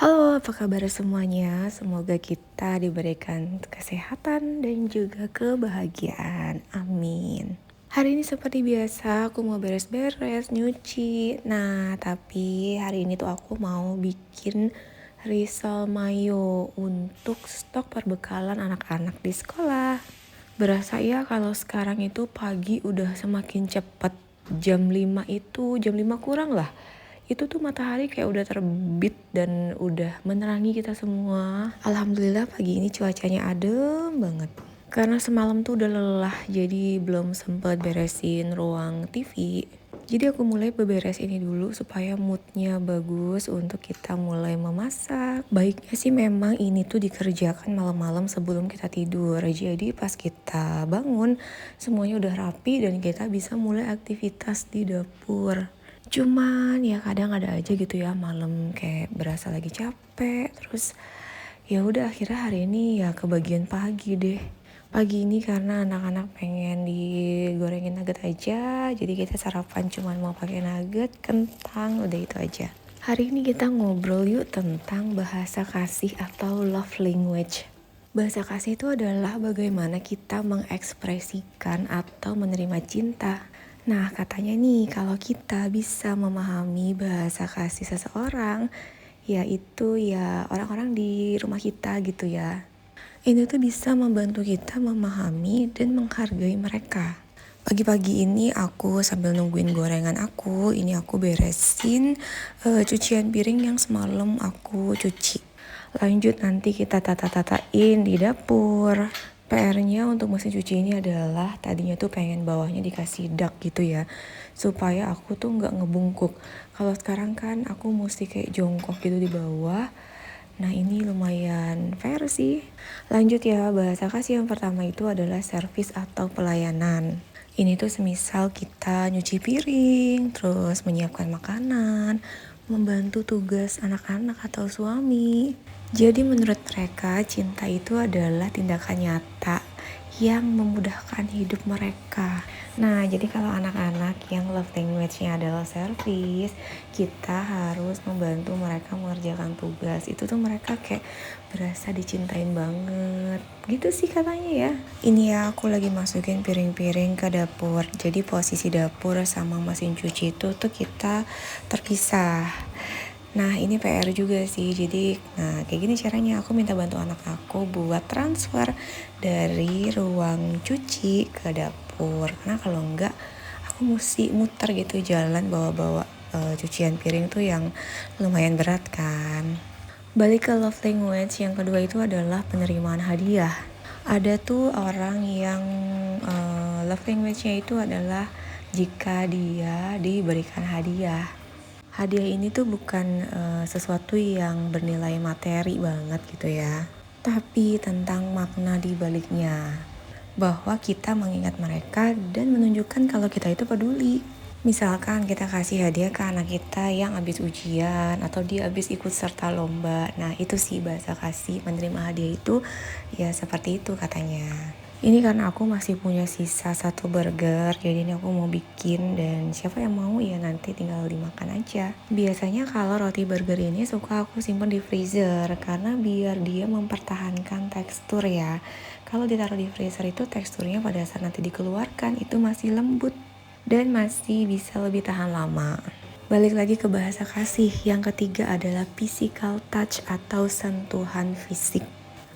Halo, apa kabar semuanya? Semoga kita diberikan kesehatan dan juga kebahagiaan. Amin. Hari ini seperti biasa aku mau beres-beres, nyuci. Nah, tapi hari ini tuh aku mau bikin risol mayo untuk stok perbekalan anak-anak di sekolah. Berasa ya kalau sekarang itu pagi udah semakin cepet. Jam 5 kurang lah. Itu tuh matahari kayak udah terbit dan udah menerangi kita semua. Alhamdulillah pagi ini cuacanya adem banget. Karena semalam tuh udah lelah, jadi belum sempet beresin ruang TV. Jadi aku mulai beberes ini dulu supaya moodnya bagus untuk kita mulai memasak. Baiknya sih memang ini tuh dikerjakan malam-malam sebelum kita tidur. Jadi pas kita bangun semuanya udah rapi dan kita bisa mulai aktivitas di dapur. Cuman ya kadang ada aja gitu ya malam kayak berasa lagi capek. Terus ya udah akhirnya hari ini ya kebagian pagi deh. Pagi ini karena anak-anak pengen digorengin nugget aja, jadi kita sarapan cuman mau pakai nugget, kentang, udah itu aja. Hari ini kita ngobrol yuk tentang bahasa kasih atau love language. Bahasa kasih itu adalah bagaimana kita mengekspresikan atau menerima cinta. Nah, katanya nih kalau kita bisa memahami bahasa kasih seseorang, yaitu ya orang-orang di rumah kita gitu ya. Ini tuh bisa membantu kita memahami dan menghargai mereka. Pagi-pagi ini aku sambil nungguin gorengan ini aku beresin cucian piring yang semalam aku cuci. Lanjut nanti kita tata-tatain di dapur. PR-nya untuk mesin cuci ini adalah tadinya tuh pengen bawahnya dikasih dak gitu ya, supaya aku tuh nggak ngebungkuk. Kalau sekarang kan aku mesti kayak jongkok gitu di bawah. Nah ini lumayan fair sih. Lanjut ya, bahasa kasih yang pertama itu adalah servis atau pelayanan. Ini tuh semisal kita nyuci piring, terus menyiapkan makanan, membantu tugas anak-anak atau suami. Jadi menurut mereka cinta itu adalah tindakan nyata yang memudahkan hidup mereka. Nah, jadi kalau anak-anak yang love language-nya adalah service, kita harus membantu mereka mengerjakan tugas. Itu tuh mereka kayak berasa dicintain banget. Gitu sih katanya ya. Ini ya aku lagi masukin piring-piring ke dapur. Jadi posisi dapur sama mesin cuci itu tuh kita terpisah. Nah ini PR juga sih, jadi kayak gini caranya aku minta bantu anak aku buat transfer dari ruang cuci ke dapur. Karena kalau enggak aku mesti muter gitu jalan bawa-bawa cucian piring tuh yang lumayan berat kan. Balik ke love language yang kedua itu adalah penerimaan hadiah. Ada tuh orang yang love language-nya itu adalah jika dia diberikan hadiah. Hadiah ini tuh bukan sesuatu yang bernilai materi banget gitu ya, tapi tentang makna di baliknya. Bahwa kita mengingat mereka dan menunjukkan kalau kita itu peduli. Misalkan kita kasih hadiah ke anak kita yang habis ujian atau dia habis ikut serta lomba. Nah itu sih bahasa kasih, menerima hadiah itu ya seperti itu katanya. Ini karena aku masih punya sisa 1 burger, jadi ini aku mau bikin dan siapa yang mau ya nanti tinggal dimakan aja. Biasanya kalau roti burger ini suka aku simpan di freezer karena biar dia mempertahankan tekstur ya. Kalau ditaruh di freezer itu teksturnya pada saat nanti dikeluarkan itu masih lembut dan masih bisa lebih tahan lama. Balik lagi ke bahasa kasih, yang ketiga adalah physical touch atau sentuhan fisik.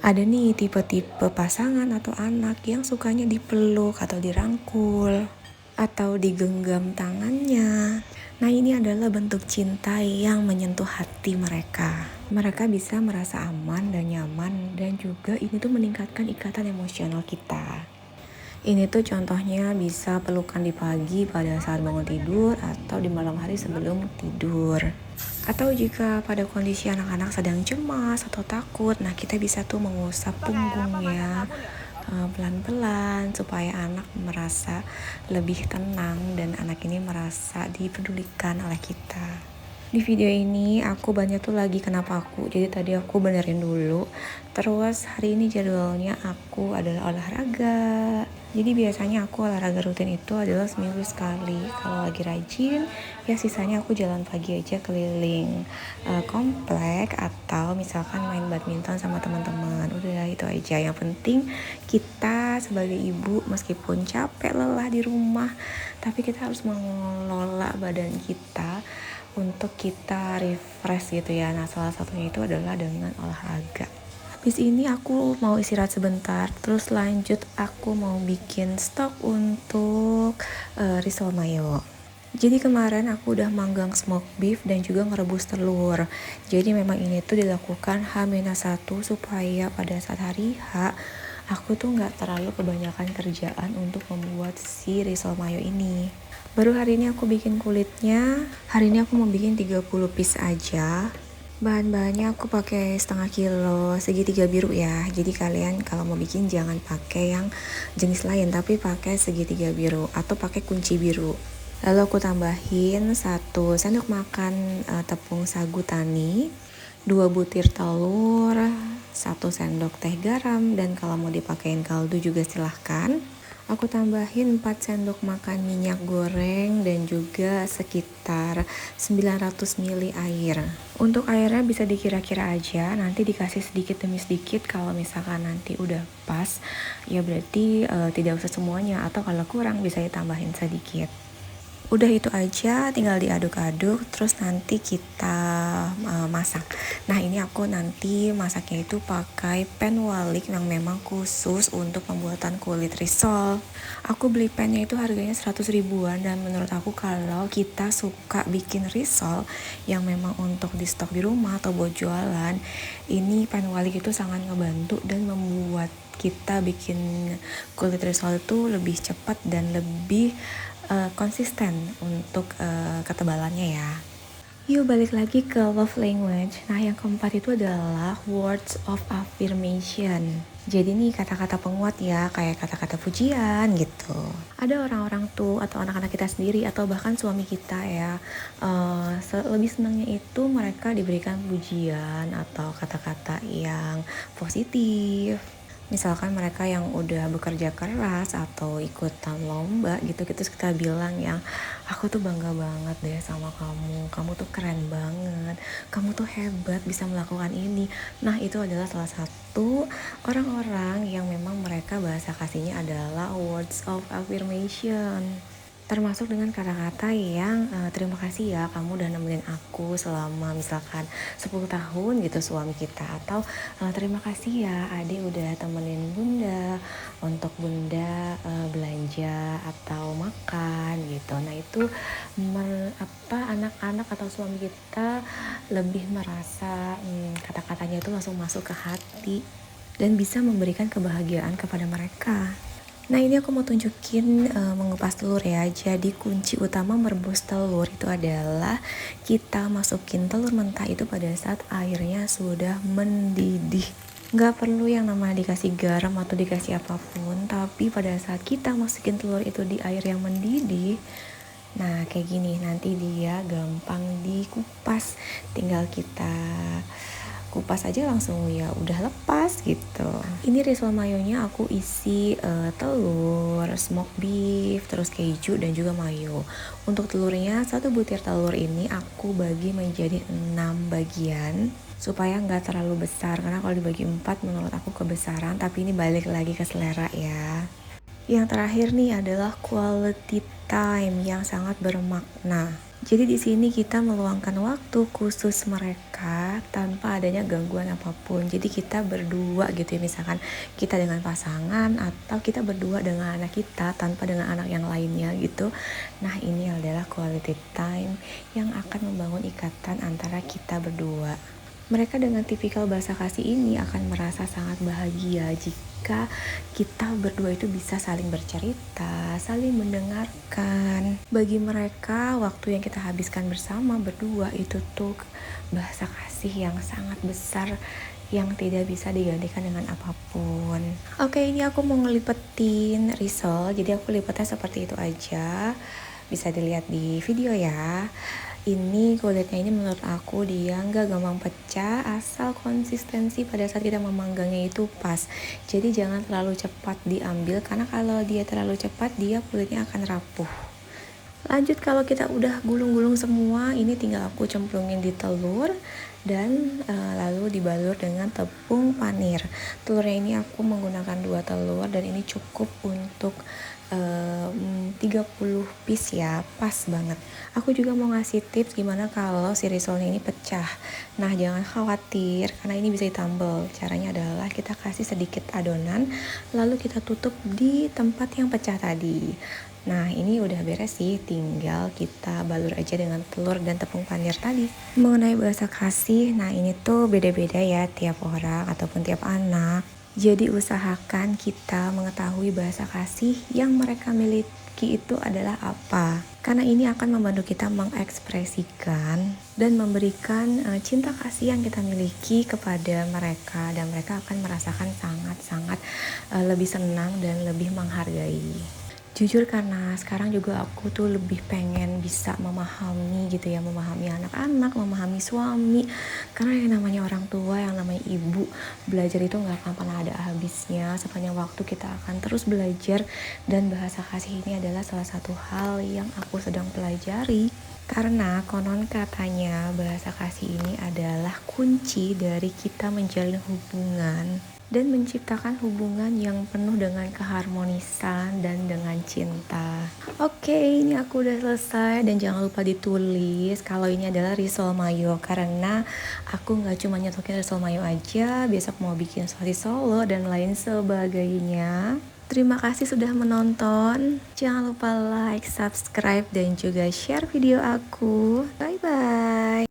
Ada nih tipe-tipe pasangan atau anak yang sukanya dipeluk atau dirangkul atau digenggam tangannya. Nah ini adalah bentuk cinta yang menyentuh hati mereka. Mereka bisa merasa aman dan nyaman dan juga ini tuh meningkatkan ikatan emosional kita. Ini tuh contohnya bisa pelukan di pagi pada saat bangun tidur atau di malam hari sebelum tidur. Atau jika pada kondisi anak-anak sedang cemas atau takut, nah kita bisa tuh mengusap punggungnya pelan-pelan supaya anak merasa lebih tenang dan anak ini merasa dipedulikan oleh kita. Di video ini aku banyak tuh lagi kenapa aku, jadi tadi aku benerin dulu. Terus hari ini jadwalnya aku adalah olahraga. Jadi biasanya aku olahraga rutin itu adalah seminggu sekali. Kalau lagi rajin, ya sisanya aku jalan pagi aja keliling komplek atau misalkan main badminton sama teman-teman. Udah itu aja. Yang penting kita sebagai ibu meskipun capek lelah di rumah, tapi kita harus mengelola badan kita untuk kita refresh gitu ya. Nah, salah satunya itu adalah dengan olahraga. Habis ini aku mau istirahat sebentar, terus lanjut aku mau bikin stok untuk risol mayo. Jadi kemarin aku udah manggang smoked beef dan juga ngerebus telur. Jadi memang ini tuh dilakukan H-1 supaya pada saat hari H aku tuh nggak terlalu kebanyakan kerjaan untuk membuat si risol mayo ini. Baru hari ini aku bikin kulitnya. Hari ini aku mau bikin 30 piece aja. Bahan-bahannya aku pakai setengah kilo segitiga biru ya. Jadi kalian kalau mau bikin jangan pakai yang jenis lain, tapi pakai segitiga biru atau pakai kunci biru. Lalu aku tambahin 1 sendok makan tepung sagu tani, 2 butir telur, 1 sendok teh garam, dan kalau mau dipakein kaldu juga silahkan. Aku tambahin 4 sendok makan minyak goreng dan juga sekitar 900 ml air. Untuk airnya bisa dikira-kira aja, nanti dikasih sedikit demi sedikit. Kalau misalkan nanti udah pas, ya berarti tidak usah semuanya, atau kalau kurang bisa ditambahin sedikit. Udah itu aja, tinggal diaduk-aduk, terus nanti kita masak. Nah ini aku nanti masaknya itu pakai pan walik yang memang khusus untuk pembuatan kulit risol. Aku beli pannya itu harganya 100 ribuan, dan menurut aku kalau kita suka bikin risol yang memang untuk di stok di rumah atau buat jualan, ini pan walik itu sangat ngebantu dan membuat kita bikin kulit risol itu lebih cepat dan lebih konsisten untuk ketebalannya ya. Yuk balik lagi ke love language. Nah yang keempat itu adalah words of affirmation. Jadi nih kata-kata penguat ya, kayak kata-kata pujian gitu. Ada orang-orang tuh atau anak-anak kita sendiri atau bahkan suami kita ya, lebih senangnya itu mereka diberikan pujian atau kata-kata yang positif. Misalkan mereka yang udah bekerja keras atau ikutan lomba gitu, terus kita bilang yang aku tuh bangga banget deh sama kamu tuh keren banget, kamu tuh hebat bisa melakukan ini. Nah itu adalah salah satu orang-orang yang memang mereka bahasa kasihnya adalah words of affirmation. Termasuk dengan kata-kata yang terima kasih ya kamu udah nemenin aku selama misalkan 10 tahun gitu suami kita, atau terima kasih ya Ade udah temenin bunda untuk bunda belanja atau makan gitu. Nah itu anak-anak atau suami kita lebih merasa kata-katanya itu langsung masuk ke hati dan bisa memberikan kebahagiaan kepada mereka. Nah ini aku mau tunjukin mengupas telur ya. Jadi kunci utama merebus telur itu adalah kita masukin telur mentah itu pada saat airnya sudah mendidih. Nggak perlu yang namanya dikasih garam atau dikasih apapun, tapi pada saat kita masukin telur itu di air yang mendidih, nah kayak gini nanti dia gampang dikupas. Tinggal kita kupas aja langsung ya udah lepas gitu. Ini risol mayonya aku isi telur, smoked beef, terus keju dan juga mayo. Untuk telurnya 1 butir telur ini aku bagi menjadi 6 bagian supaya nggak terlalu besar, karena kalau dibagi 4 menurut aku kebesaran, tapi ini balik lagi ke selera ya. Yang terakhir nih adalah quality time yang sangat bermakna. Jadi di sini kita meluangkan waktu khusus mereka tanpa adanya gangguan apapun. Jadi kita berdua gitu ya, misalkan kita dengan pasangan atau kita berdua dengan anak kita tanpa dengan anak yang lainnya gitu. Nah ini adalah quality time yang akan membangun ikatan antara kita berdua. Mereka dengan tipikal bahasa kasih ini akan merasa sangat bahagia jika kita berdua itu bisa saling bercerita, saling mendengarkan. Bagi mereka, waktu yang kita habiskan bersama berdua itu tuh bahasa kasih yang sangat besar yang tidak bisa digantikan dengan apapun. Oke, ini aku mau ngelipetin risol, jadi aku lipetnya seperti itu aja. Bisa dilihat di video ya. Ini kulitnya ini menurut aku dia nggak gampang pecah, asal konsistensi pada saat kita memanggangnya itu pas. Jadi jangan terlalu cepat diambil, karena kalau dia terlalu cepat dia kulitnya akan rapuh. Lanjut, kalau kita udah gulung-gulung semua, ini tinggal aku cemplungin di telur dan lalu dibalur dengan tepung panir. Telurnya ini aku menggunakan 2 telur dan ini cukup untuk 30 piece ya, pas banget. Aku juga mau ngasih tips gimana kalau si risolnya ini pecah. Nah, jangan khawatir karena ini bisa ditambal. Caranya adalah kita kasih sedikit adonan lalu kita tutup di tempat yang pecah tadi. Nah, ini udah beres sih, tinggal kita balur aja dengan telur dan tepung panir tadi. Mengenai bahasa kasih, nah ini tuh beda-beda ya tiap orang ataupun tiap anak. Jadi usahakan kita mengetahui bahasa kasih yang mereka miliki itu adalah apa. Karena ini akan membantu kita mengekspresikan dan memberikan cinta kasih yang kita miliki kepada mereka, dan mereka akan merasakan sangat-sangat lebih senang dan lebih menghargai. Jujur karena sekarang juga aku tuh lebih pengen bisa memahami gitu ya, memahami anak-anak, memahami suami. Karena yang namanya orang tua, yang namanya ibu, belajar itu gak akan pernah ada habisnya. Sepanjang waktu kita akan terus belajar, dan bahasa kasih ini adalah salah satu hal yang aku sedang pelajari. Karena konon katanya bahasa kasih ini adalah kunci dari kita menjalin hubungan dan menciptakan hubungan yang penuh dengan keharmonisan dan dengan cinta. Oke, ini aku udah selesai, dan jangan lupa ditulis kalau ini adalah risol mayo, karena aku nggak cuma nyetokin risol mayo aja, besok mau bikin sosis Solo dan lain sebagainya. Terima kasih sudah menonton. Jangan lupa like, subscribe, dan juga share video aku. Bye bye.